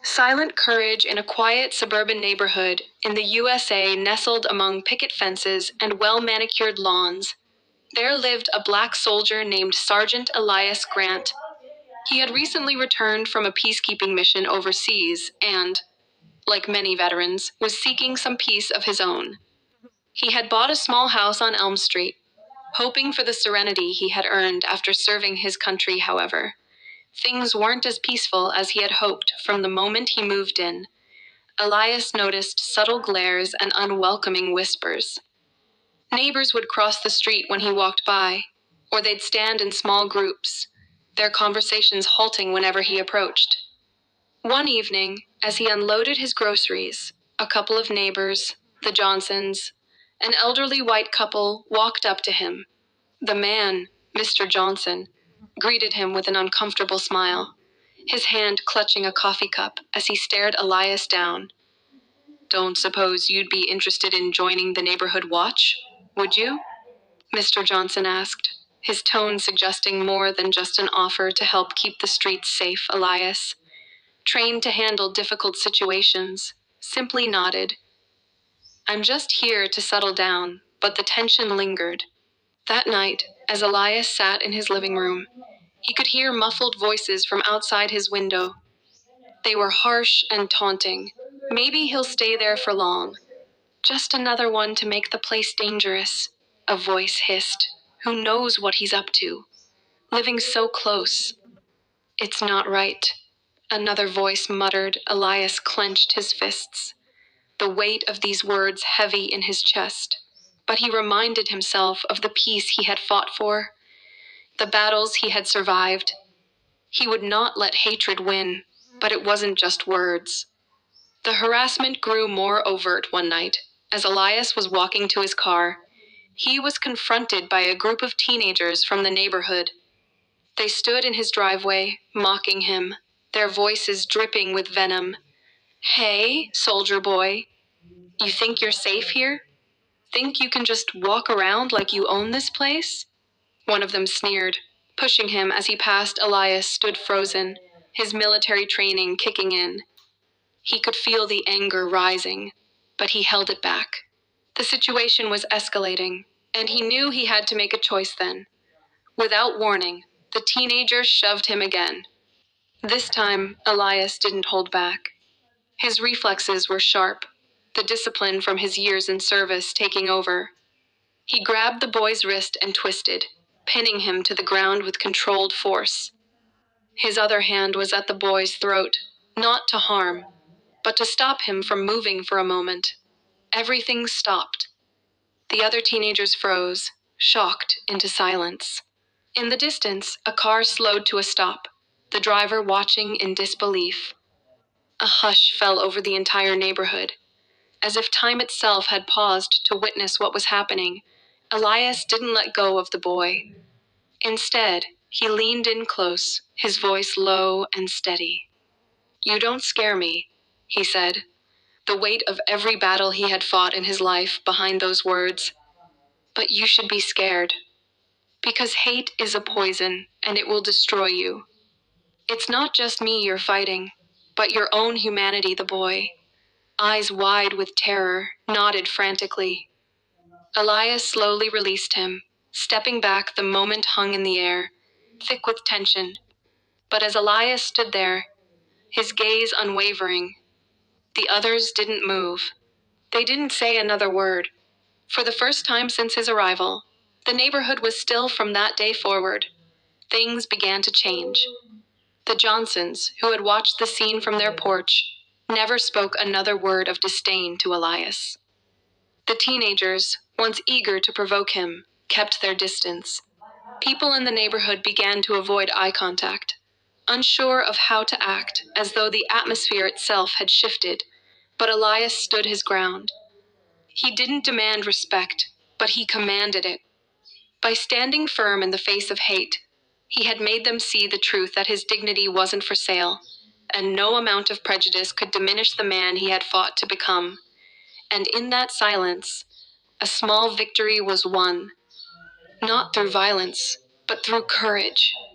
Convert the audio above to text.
Silent courage in a quiet suburban neighborhood in the USA nestled among picket fences and well-manicured lawns. There lived a black soldier named Sergeant Elias Grant. He had recently returned from a peacekeeping mission overseas and, like many veterans, was seeking some peace of his own. He had bought a small house on Elm Street, hoping for the serenity he had earned after serving his country, however. Things weren't as peaceful as he had hoped from the moment he moved in. Elias noticed subtle glares and unwelcoming whispers. Neighbors would cross the street when he walked by, or they'd stand in small groups, their conversations halting whenever he approached. One evening, as he unloaded his groceries, a couple of neighbors, the Johnsons, an elderly white couple, walked up to him. The man, Mr. Johnson, greeted him with an uncomfortable smile, his hand clutching a coffee cup as he stared Elias down. "Don't suppose you'd be interested in joining the neighborhood watch, would you?" Mr. Johnson asked, his tone suggesting more than just an offer to help keep the streets safe. Elias, trained to handle difficult situations, simply nodded. "I'm just here to settle down," but the tension lingered. That night, as Elias sat in his living room, he could hear muffled voices from outside his window. They were harsh and taunting. "Maybe he'll stay there for long. Just another one to make the place dangerous," a voice hissed. "Who knows what he's up to? Living so close." "It's not right," another voice muttered. Elias clenched his fists, the weight of these words heavy in his chest. But he reminded himself of the peace he had fought for, the battles he had survived. He would not let hatred win, but it wasn't just words. The harassment grew more overt one night. As Elias was walking to his car, he was confronted by a group of teenagers from the neighborhood. They stood in his driveway, mocking him, their voices dripping with venom. "Hey, soldier boy, you think you're safe here? Think you can just walk around like you own this place?" One of them sneered, pushing him as he passed. Elias stood frozen, his military training kicking in. He could feel the anger rising, but he held it back. The situation was escalating, and he knew he had to make a choice then. Without warning, the teenager shoved him again. This time, Elias didn't hold back. His reflexes were sharp, the discipline from his years in service taking over. He grabbed the boy's wrist and twisted, pinning him to the ground with controlled force. His other hand was at the boy's throat, not to harm, but to stop him from moving for a moment. Everything stopped. The other teenagers froze, shocked into silence. In the distance, a car slowed to a stop, the driver watching in disbelief. A hush fell over the entire neighborhood. As if time itself had paused to witness what was happening, Elias didn't let go of the boy. Instead, he leaned in close, his voice low and steady. "You don't scare me," he said, the weight of every battle he had fought in his life behind those words. "But you should be scared. Because hate is a poison, and it will destroy you. It's not just me you're fighting, but your own humanity." The boy, eyes wide with terror, nodded frantically. Elias slowly released him, stepping back. The moment hung in the air, thick with tension. But as Elias stood there, his gaze unwavering, the others didn't move. They didn't say another word. For the first time since his arrival, the neighborhood was still. From that day forward, things began to change. The Johnsons, who had watched the scene from their porch, never spoke another word of disdain to Elias. The teenagers, once eager to provoke him, kept their distance. People in the neighborhood began to avoid eye contact, unsure of how to act, as though the atmosphere itself had shifted. But Elias stood his ground. He didn't demand respect, but he commanded it. By standing firm in the face of hate, he had made them see the truth that his dignity wasn't for sale, and no amount of prejudice could diminish the man he had fought to become. And in that silence, a small victory was won, not through violence, but through courage.